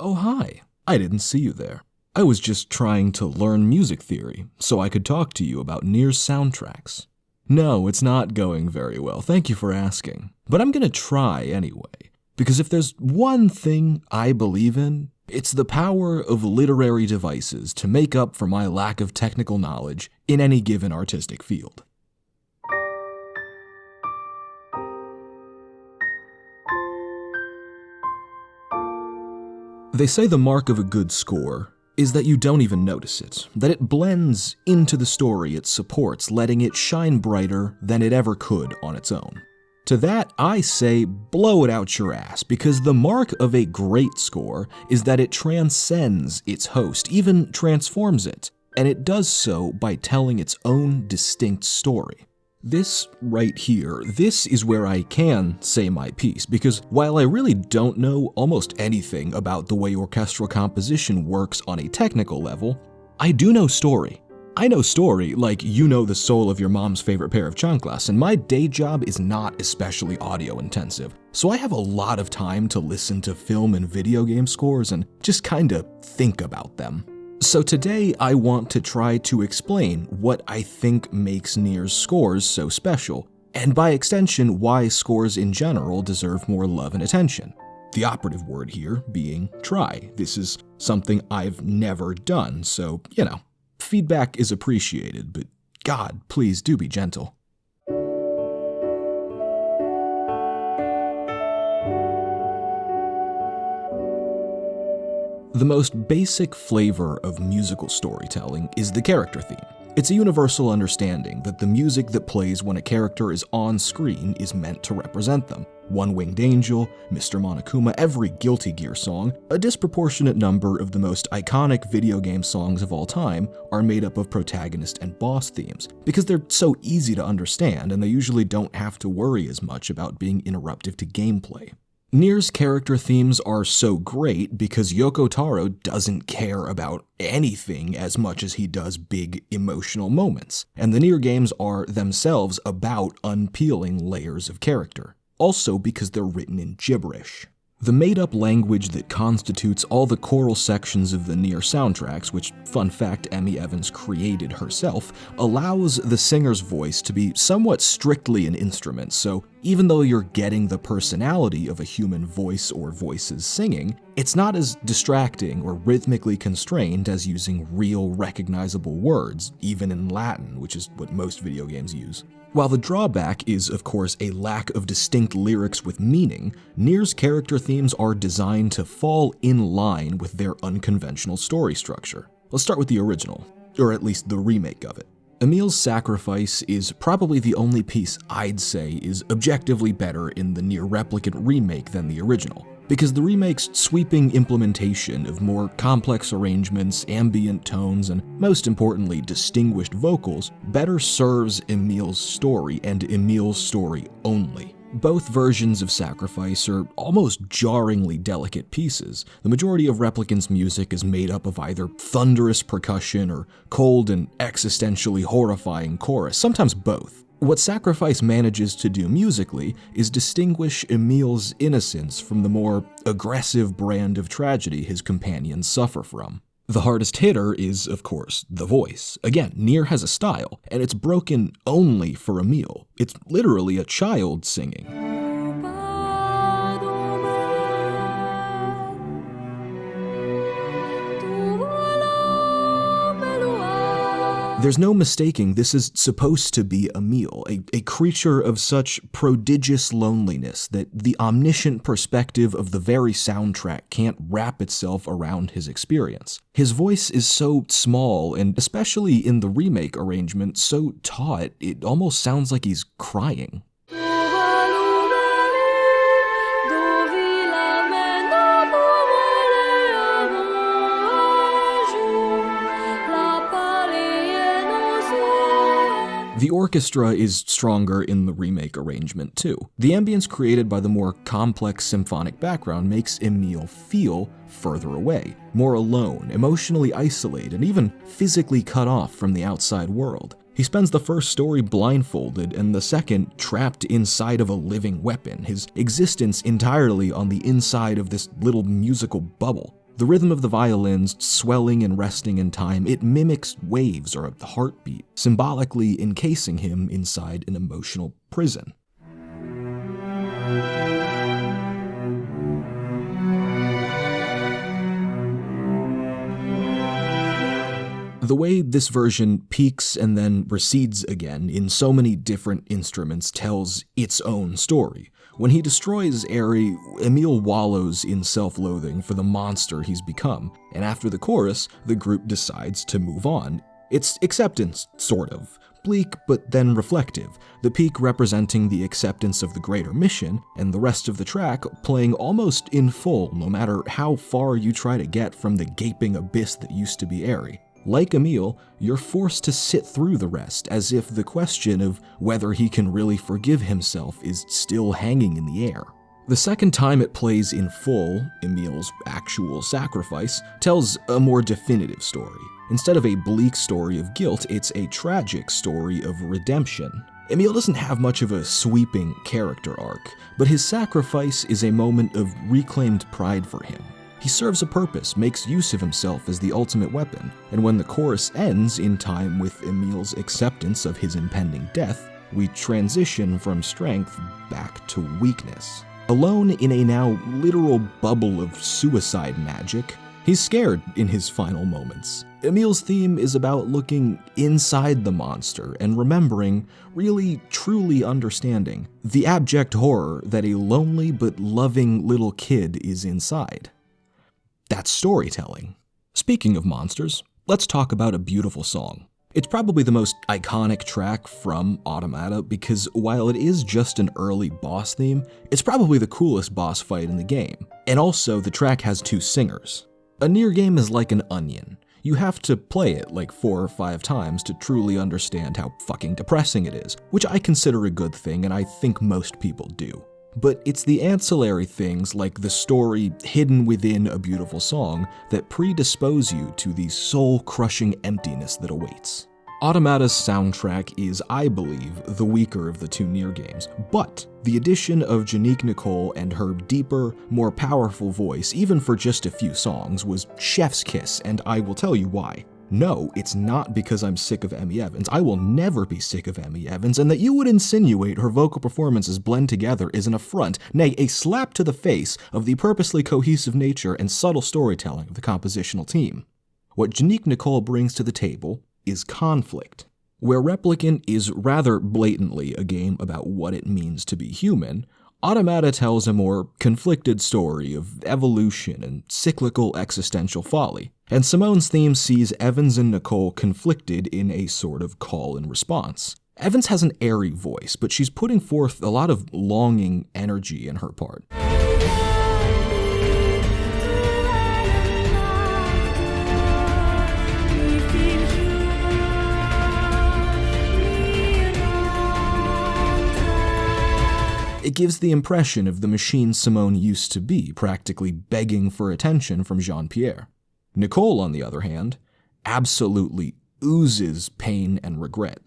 Oh, hi. I didn't see you there. I was just trying to learn music theory so I could talk to you about NieR's soundtracks. No, it's not going very well. Thank you for asking. But I'm gonna try anyway. Because if there's one thing I believe in, it's the power of literary devices to make up for my lack of technical knowledge in any given artistic field. They say the mark of a good score is that you don't even notice it, that it blends into the story it supports, letting it shine brighter than it ever could on its own. To that, I say blow it out your ass, because the mark of a great score is that it transcends its host, even transforms it, and it does so by telling its own distinct story. This right here, this is where I can say my piece, because while I really don't know almost anything about the way orchestral composition works on a technical level, I do know story. I know story like you know the sole of your mom's favorite pair of chanclas, and my day job is not especially audio intensive, so I have a lot of time to listen to film and video game scores and just kinda think about them. So today I want to try to explain what I think makes NieR's scores so special, and by extension why scores in general deserve more love and attention. The operative word here being try. This is something I've never done, so, feedback is appreciated, but God, please do be gentle. The most basic flavor of musical storytelling is the character theme. It's a universal understanding that the music that plays when a character is on screen is meant to represent them. One-Winged Angel, Mr. Monokuma, every Guilty Gear song, a disproportionate number of the most iconic video game songs of all time are made up of protagonist and boss themes, because they're so easy to understand and they usually don't have to worry as much about being interruptive to gameplay. NieR's character themes are so great because Yoko Taro doesn't care about anything as much as he does big emotional moments, and the NieR games are themselves about unpeeling layers of character. Also because they're written in gibberish. The made-up language that constitutes all the choral sections of the NieR soundtracks, which, fun fact, Emmy Evans created herself, allows the singer's voice to be somewhat strictly an instrument, so even though you're getting the personality of a human voice or voices singing, it's not as distracting or rhythmically constrained as using real recognizable words, even in Latin, which is what most video games use. While the drawback is, of course, a lack of distinct lyrics with meaning, NieR's character themes are designed to fall in line with their unconventional story structure. Let's start with the original, or at least the remake of it. Emil's Sacrifice is probably the only piece I'd say is objectively better in the NieR Replicant remake than the original, because the remake's sweeping implementation of more complex arrangements, ambient tones, and most importantly, distinguished vocals better serves Emil's story and Emil's story only. Both versions of Sacrifice are almost jarringly delicate pieces. The majority of Replicant's music is made up of either thunderous percussion or cold and existentially horrifying chorus, sometimes both. What Sacrifice manages to do musically is distinguish Emil's innocence from the more aggressive brand of tragedy his companions suffer from. The hardest hitter is, of course, the voice. Again, NieR has a style, and it's broken only for Emil. It's literally a child singing. There's no mistaking this is supposed to be Emil, a creature of such prodigious loneliness that the omniscient perspective of the very soundtrack can't wrap itself around his experience. His voice is so small, and especially in the remake arrangement, so taut, it almost sounds like he's crying. The orchestra is stronger in the remake arrangement too. The ambience created by the more complex symphonic background makes Emil feel further away, more alone, emotionally isolated, and even physically cut off from the outside world. He spends the first story blindfolded and the second trapped inside of a living weapon, his existence entirely on the inside of this little musical bubble. The rhythm of the violins swelling and resting in time, it mimics waves or a heartbeat, symbolically encasing him inside an emotional prison. The way this version peaks and then recedes again in so many different instruments tells its own story. When he destroys Eri, Emil wallows in self-loathing for the monster he's become, and after the chorus, the group decides to move on. It's acceptance, sort of. Bleak, but then reflective, the peak representing the acceptance of the greater mission, and the rest of the track playing almost in full no matter how far you try to get from the gaping abyss that used to be Eri. Like Emil, you're forced to sit through the rest, as if the question of whether he can really forgive himself is still hanging in the air. The second time it plays in full, Emil's actual sacrifice, tells a more definitive story. Instead of a bleak story of guilt, it's a tragic story of redemption. Emil doesn't have much of a sweeping character arc, but his sacrifice is a moment of reclaimed pride for him. He serves a purpose, makes use of himself as the ultimate weapon, and when the chorus ends in time with Emil's acceptance of his impending death, we transition from strength back to weakness. Alone in a now literal bubble of suicide magic, he's scared in his final moments. Emil's theme is about looking inside the monster and remembering, really truly understanding, the abject horror that a lonely but loving little kid is inside. That's storytelling. Speaking of monsters, let's talk about a beautiful song. It's probably the most iconic track from Automata because while it is just an early boss theme, it's probably the coolest boss fight in the game. And also, the track has two singers. A NieR game is like an onion. You have to play it like 4 or 5 times to truly understand how fucking depressing it is, which I consider a good thing and I think most people do. But it's the ancillary things like the story hidden within a beautiful song that predispose you to the soul-crushing emptiness that awaits. Automata's soundtrack is, I believe, the weaker of the two NieR games, but the addition of Janique Nicole and her deeper, more powerful voice, even for just a few songs, was chef's kiss, and I will tell you why. No, it's not because I'm sick of Emmy Evans. I will never be sick of Emmy Evans, and that you would insinuate her vocal performances blend together is an affront, nay, a slap to the face of the purposely cohesive nature and subtle storytelling of the compositional team. What Janique Nicole brings to the table is conflict. Where Replicant is rather blatantly a game about what it means to be human, Automata tells a more conflicted story of evolution and cyclical existential folly, and Simone's theme sees Evans and Nicole conflicted in a sort of call and response. Evans has an airy voice, but she's putting forth a lot of longing energy in her part. It gives the impression of the machine Simone used to be, practically begging for attention from Jean-Pierre. Nicole, on the other hand, absolutely oozes pain and regret.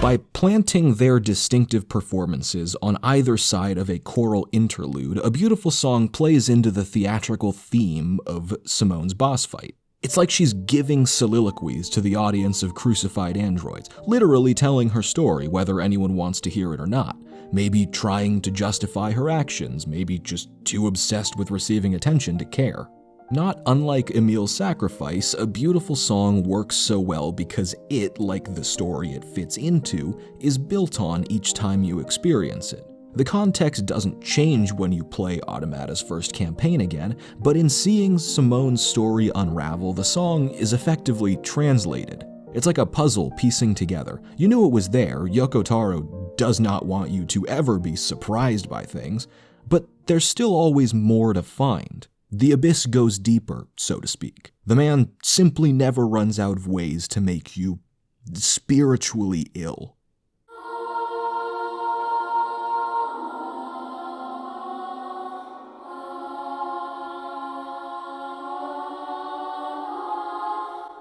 By planting their distinctive performances on either side of a choral interlude, a beautiful song plays into the theatrical theme of Simone's boss fight. It's like she's giving soliloquies to the audience of crucified androids, literally telling her story whether anyone wants to hear it or not. Maybe trying to justify her actions, maybe just too obsessed with receiving attention to care. Not unlike Emil's sacrifice, a beautiful song works so well because it, like the story it fits into, is built on each time you experience it. The context doesn't change when you play Automata's first campaign again, but in seeing Simone's story unravel, the song is effectively translated. It's like a puzzle piecing together. You knew it was there, Yoko Taro does not want you to ever be surprised by things, but there's still always more to find. The abyss goes deeper, so to speak. The man simply never runs out of ways to make you spiritually ill.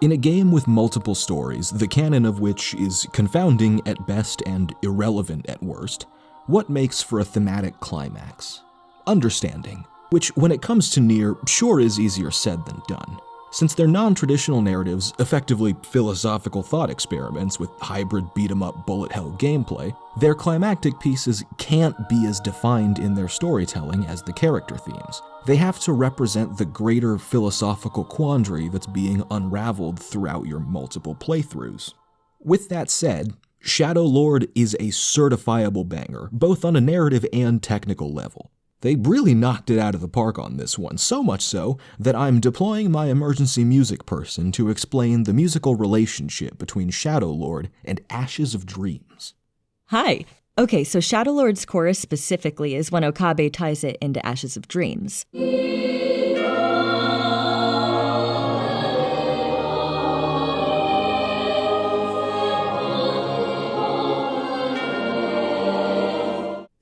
In a game with multiple stories, the canon of which is confounding at best and irrelevant at worst, what makes for a thematic climax? Understanding, which when it comes to NieR, sure is easier said than done. Since they're non-traditional narratives, effectively philosophical thought experiments with hybrid beat-em-up bullet hell gameplay, their climactic pieces can't be as defined in their storytelling as the character themes. They have to represent the greater philosophical quandary that's being unraveled throughout your multiple playthroughs. With that said, Shadowlord is a certifiable banger, both on a narrative and technical level. They really knocked it out of the park on this one, so much so that I'm deploying my emergency music person to explain the musical relationship between Shadowlord and Ashes of Dreams. Hi. Okay, so Shadowlord's chorus specifically is when Okabe ties it into Ashes of Dreams.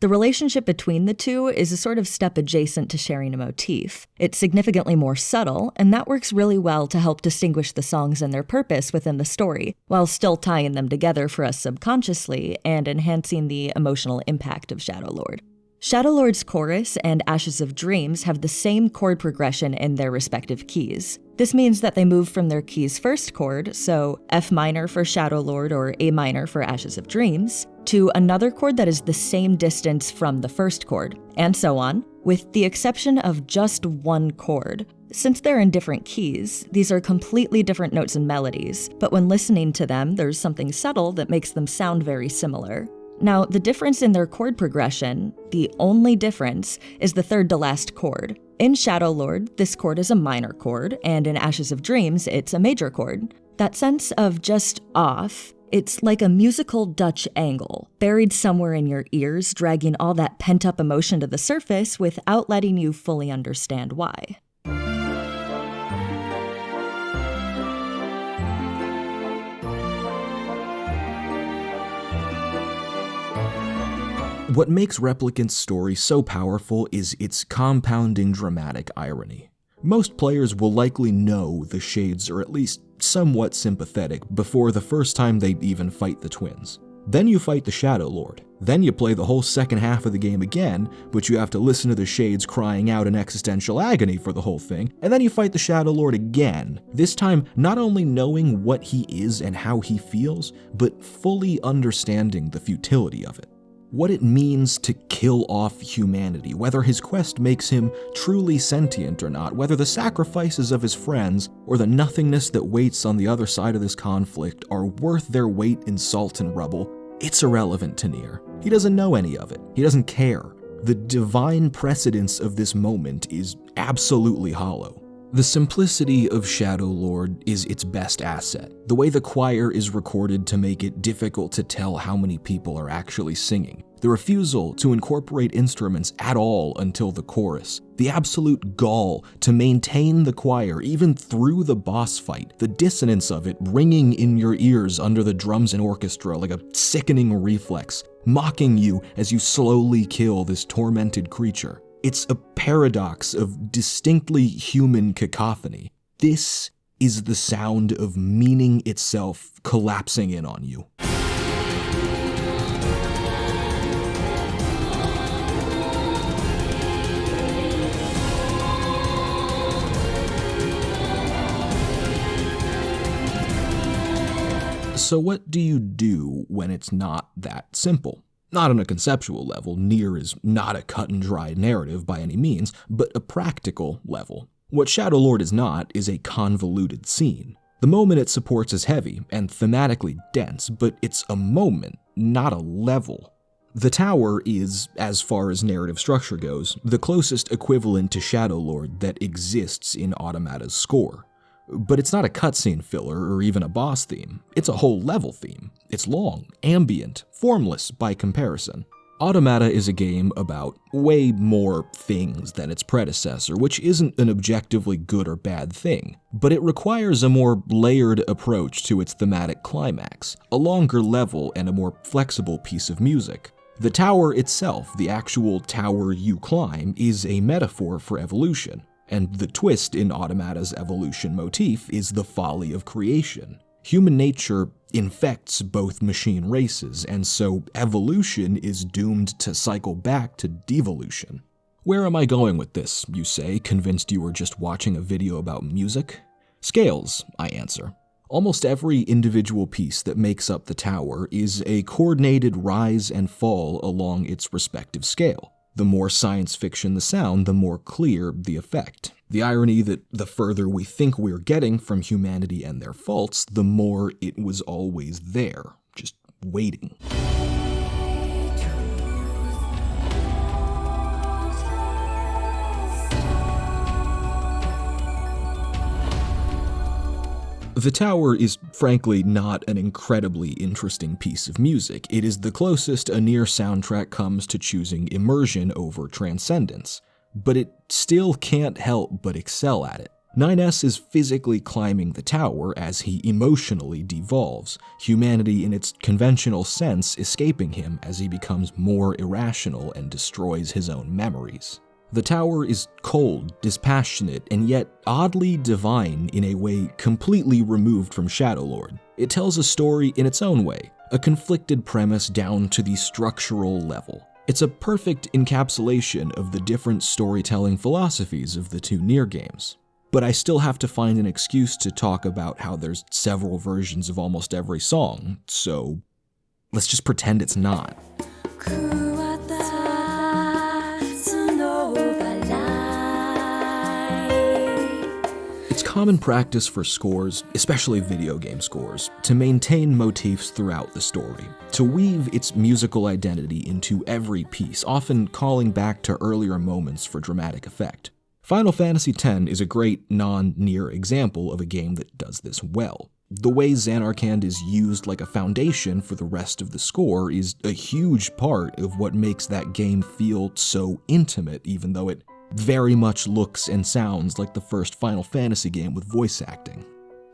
The relationship between the two is a sort of step adjacent to sharing a motif. It's significantly more subtle, and that works really well to help distinguish the songs and their purpose within the story, while still tying them together for us subconsciously and enhancing the emotional impact of Shadowlord. Shadowlord's chorus and Ashes of Dreams have the same chord progression in their respective keys. This means that they move from their key's first chord, so F minor for Shadowlord or A minor for Ashes of Dreams, to another chord that is the same distance from the first chord, and so on, with the exception of just one chord. Since they're in different keys, these are completely different notes and melodies, but when listening to them, there's something subtle that makes them sound very similar. Now, the difference in their chord progression, the only difference, is the third to last chord. In Shadowlord, this chord is a minor chord, and in Ashes of Dreams, it's a major chord. That sense of just off, it's like a musical Dutch angle, buried somewhere in your ears, dragging all that pent-up emotion to the surface without letting you fully understand why. What makes Replicant's story so powerful is its compounding dramatic irony. Most players will likely know the Shades are at least somewhat sympathetic before the first time they even fight the twins. Then you fight the Shadowlord. Then you play the whole second half of the game again, but you have to listen to the Shades crying out in existential agony for the whole thing, and then you fight the Shadowlord again, this time not only knowing what he is and how he feels, but fully understanding the futility of it. What it means to kill off humanity, whether his quest makes him truly sentient or not, whether the sacrifices of his friends or the nothingness that waits on the other side of this conflict are worth their weight in salt and rubble, it's irrelevant to NieR. He doesn't know any of it. He doesn't care. The divine precedence of this moment is absolutely hollow. The simplicity of Shadowlord is its best asset. The way the choir is recorded to make it difficult to tell how many people are actually singing. The refusal to incorporate instruments at all until the chorus. The absolute gall to maintain the choir even through the boss fight. The dissonance of it ringing in your ears under the drums and orchestra like a sickening reflex, mocking you as you slowly kill this tormented creature. It's a paradox of distinctly human cacophony. This is the sound of meaning itself collapsing in on you. So what do you do when it's not that simple? Not on a conceptual level, NieR is not a cut-and-dry narrative by any means, but a practical level. What Shadowlord is not is a convoluted scene. The moment it supports is heavy and thematically dense, but it's a moment, not a level. The tower is, as far as narrative structure goes, the closest equivalent to Shadowlord that exists in Automata's score. But it's not a cutscene filler or even a boss theme. It's a whole level theme. It's long, ambient, formless by comparison. Automata is a game about way more things than its predecessor, which isn't an objectively good or bad thing, but it requires a more layered approach to its thematic climax, a longer level and a more flexible piece of music. The tower itself, the actual tower you climb, is a metaphor for evolution. And the twist in Automata's evolution motif is the folly of creation. Human nature infects both machine races, and so evolution is doomed to cycle back to devolution. Where am I going with this, you say, convinced you were just watching a video about music? Scales, I answer. Almost every individual piece that makes up the tower is a coordinated rise and fall along its respective scale. The more science fiction the sound, the more clear the effect. The irony that the further we think we're getting from humanity and their faults, the more it was always there, just waiting. The Tower is frankly not an incredibly interesting piece of music. It is the closest a NieR soundtrack comes to choosing immersion over transcendence, but it still can't help but excel at it. 9S is physically climbing the tower as he emotionally devolves, humanity in its conventional sense escaping him as he becomes more irrational and destroys his own memories. The tower is cold, dispassionate, and yet oddly divine in a way completely removed from Shadowlord. It tells a story in its own way, a conflicted premise down to the structural level. It's a perfect encapsulation of the different storytelling philosophies of the two NieR games. But I still have to find an excuse to talk about how there's several versions of almost every song, so let's just pretend it's not. It's common practice for scores, especially video game scores, to maintain motifs throughout the story, to weave its musical identity into every piece, often calling back to earlier moments for dramatic effect. Final Fantasy X is a great non-NieR example of a game that does this well. The way Zanarkand is used like a foundation for the rest of the score is a huge part of what makes that game feel so intimate, even though it very much looks and sounds like the first Final Fantasy game with voice acting.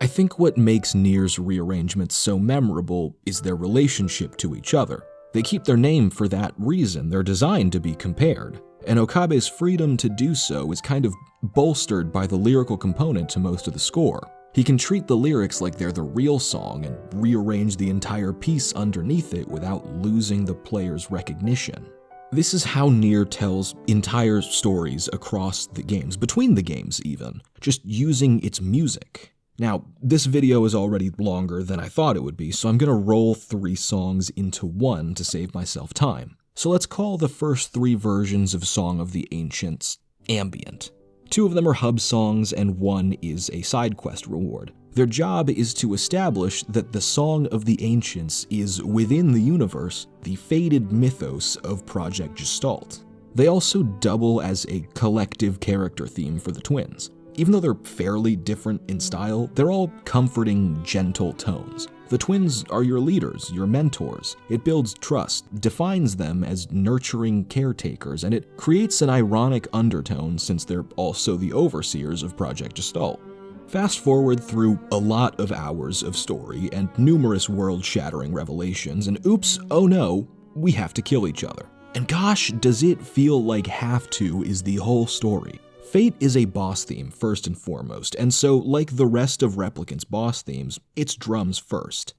I think what makes NieR's rearrangements so memorable is their relationship to each other. They keep their name for that reason. They're designed to be compared. And Okabe's freedom to do so is kind of bolstered by the lyrical component to most of the score. He can treat the lyrics like they're the real song and rearrange the entire piece underneath it without losing the player's recognition. This is how NieR tells entire stories across the games, between the games even, just using its music. Now, this video is already longer than I thought it would be, so I'm gonna roll 3 songs into one to save myself time. So let's call the first 3 versions of Song of the Ancients ambient. 2 of them are hub songs and 1 is a side quest reward. Their job is to establish that the Song of the Ancients is, within the universe, the faded mythos of Project Gestalt. They also double as a collective character theme for the twins. Even though they're fairly different in style, they're all comforting, gentle tones. The twins are your leaders, your mentors. It builds trust, defines them as nurturing caretakers, and it creates an ironic undertone since they're also the overseers of Project Gestalt. Fast forward through a lot of hours of story and numerous world-shattering revelations, and oops, oh no, we have to kill each other. And gosh, does it feel like have to is the whole story. Fate is a boss theme first and foremost, and so like the rest of Replicant's boss themes, it's drums first.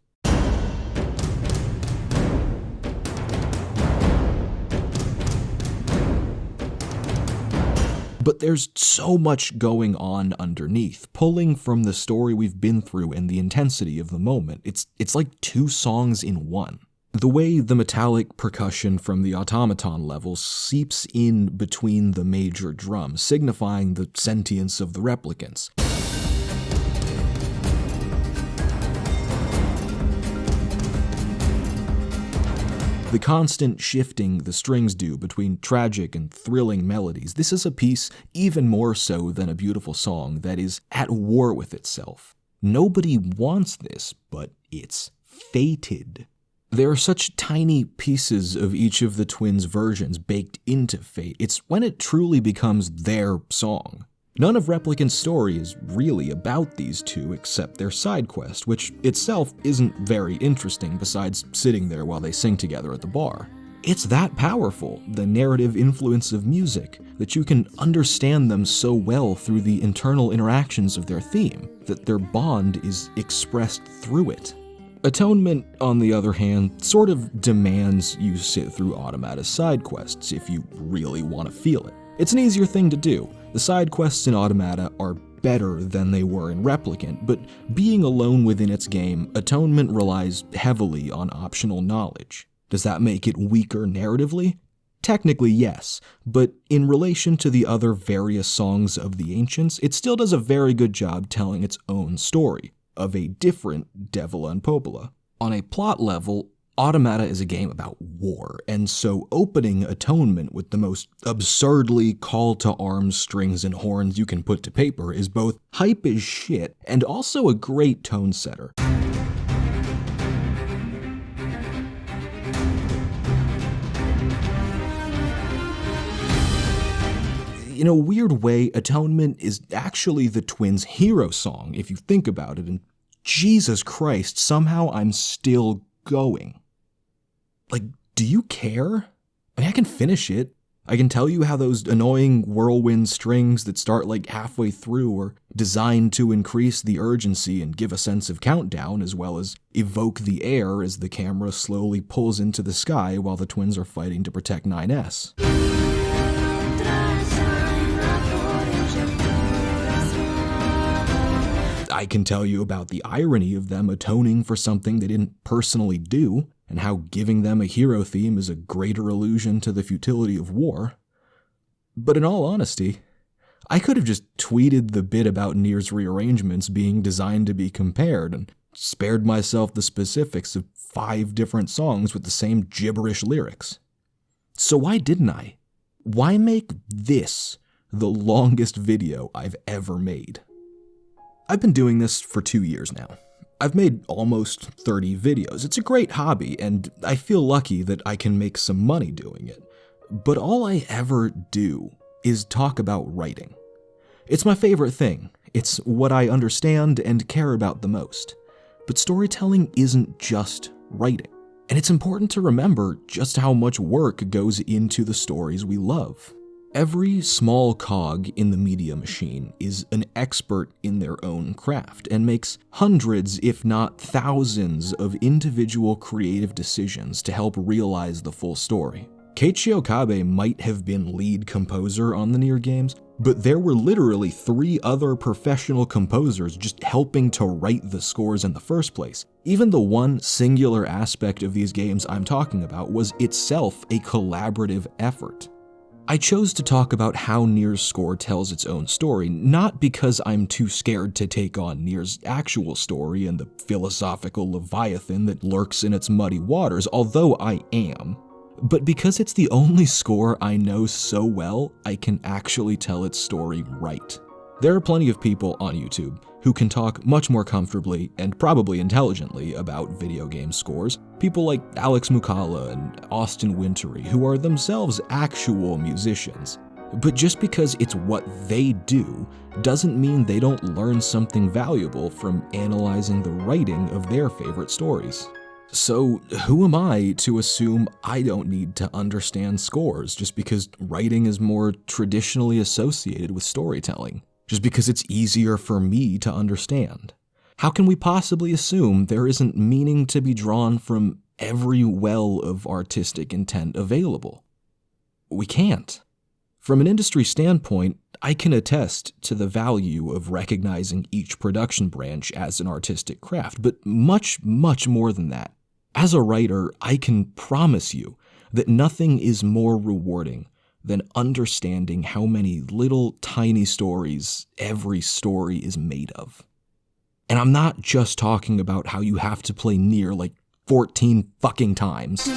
But there's so much going on underneath, pulling from the story we've been through and the intensity of the moment. It's like 2 songs in one. The way the metallic percussion from the Automaton level seeps in between the major drums, signifying the sentience of the replicants. The constant shifting the strings do between tragic and thrilling melodies, this is a piece even more so than a beautiful song that is at war with itself. Nobody wants this, but it's fated. There are such tiny pieces of each of the twins' versions baked into Fate. It's when it truly becomes their song. None of Replicant's story is really about these two except their side quest, which itself isn't very interesting besides sitting there while they sing together at the bar. It's that powerful, the narrative influence of music, that you can understand them so well through the internal interactions of their theme, that their bond is expressed through it. Atonement, on the other hand, sort of demands you sit through Automata's side quests if you really want to feel it. It's an easier thing to do. The side quests in Automata are better than they were in Replicant, but being alone within its game, Atonement relies heavily on optional knowledge. Does that make it weaker narratively? Technically, yes, but in relation to the other various songs of the Ancients, it still does a very good job telling its own story, of a different Devil and Popola. On a plot level, Automata is a game about war, and so opening Atonement with the most absurdly call-to-arms strings and horns you can put to paper is both hype as shit and also a great tone setter. In a weird way, Atonement is actually the Twins' hero song, if you think about it, and Jesus Christ, somehow I'm still going. Like, do you care? I mean, I can finish it. I can tell you how those annoying whirlwind strings that start like halfway through are designed to increase the urgency and give a sense of countdown, as well as evoke the air as the camera slowly pulls into the sky while the twins are fighting to protect 9S. I can tell you about the irony of them atoning for something they didn't personally do, and how giving them a hero theme is a greater allusion to the futility of war. But in all honesty, I could have just tweeted the bit about NieR's rearrangements being designed to be compared, and spared myself the specifics of 5 different songs with the same gibberish lyrics. So why didn't I? Why make this the longest video I've ever made? I've been doing this for 2 years now. I've made almost 30 videos. It's a great hobby, and I feel lucky that I can make some money doing it. But all I ever do is talk about writing. It's my favorite thing. It's what I understand and care about the most. But storytelling isn't just writing. And it's important to remember just how much work goes into the stories we love. Every small cog in the media machine is an expert in their own craft and makes hundreds, if not thousands, of individual creative decisions to help realize the full story. Keiichi Okabe might have been lead composer on the NieR games, but there were literally 3 other professional composers just helping to write the scores in the first place. Even the one singular aspect of these games I'm talking about was itself a collaborative effort. I chose to talk about how NieR's score tells its own story, not because I'm too scared to take on NieR's actual story and the philosophical leviathan that lurks in its muddy waters, although I am, but because it's the only score I know so well I can actually tell its story right. There are plenty of people on YouTube who can talk much more comfortably and probably intelligently about video game scores. People like Alex Mukala and Austin Wintory, who are themselves actual musicians. But just because it's what they do doesn't mean they don't learn something valuable from analyzing the writing of their favorite stories. So who am I to assume I don't need to understand scores just because writing is more traditionally associated with storytelling? Just because it's easier for me to understand? How can we possibly assume there isn't meaning to be drawn from every well of artistic intent available? We can't. From an industry standpoint, I can attest to the value of recognizing each production branch as an artistic craft, but much, much more than that. As a writer, I can promise you that nothing is more rewarding than understanding how many little tiny stories every story is made of. And I'm not just talking about how you have to play NieR like 14 fucking times.